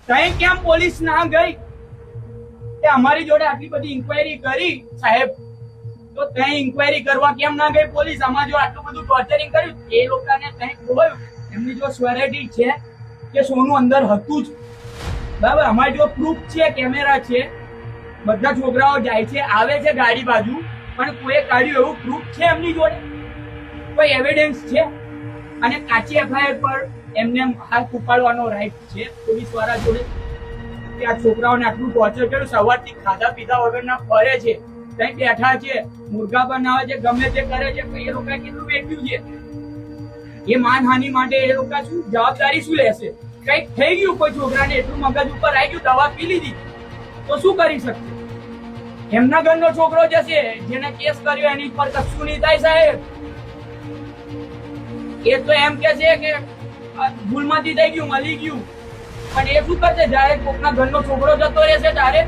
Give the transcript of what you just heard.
તઈ કેમ પોલીસ ના ગઈ? કે અમારી જોડે આટલી બધી ઇન્ક્વાયરી કરી સાહેબ, તો તઈ ઇન્ક્વાયરી કરવા કેમ ના ગઈ પોલીસ? અમાર જો આટલું બધું ટોર્ચરિંગ કર્યું, એ લોકોને તઈ ખોવાયું. એમની જો સ્વેરિટી છે કે સોનું અંદર હતું જ, બરાબર. અમારી જો પ્રૂફ છે, કેમેરા છે, બધા છોકરાઓ જાય છે આવે છે ગાડી બાજુ, પણ કોઈ કાઢ્યું એવું પ્રૂફ છે એમની જોડે? કોઈ એવિડન્સ છે? અને કાચી એફઆઈઆર પર એમને હાથ ઉપાડવાનો રાઈટ છે પોલીસ વાળા જોડે કે આ છોકરાઓને આટલું ટોર્ચર કર્યું, સવારથી ખાધા પીધા વગરના ફરે છે, ત્યાં બેઠા છે, મુર્ગા બનાવે છે, ગમે તે કરે છે, એ લોકો કેટલું વેઠ્યું છે? એ માનહાનિ માટે એ લોકો શું જવાબદારી શું લેશે? કઈક થઈ ગયું કોઈ છોકરાને, એટલું મગજ ઉપર આવી ગયું, દવા પી લીધી, તો શું કરી શકશે? એમના ઘરનો છોકરો જશે, જેને કેસ કર્યો એની પર કશું નહીં થાય સાહેબ. એ તો એમ કે છે કે ભૂલમાંથી થઈ ગયું, મળી ગયું, પણ એ શું કરશે? જયારે કોકના ઘરનો છોકરો જતો રહેશે ત્યારે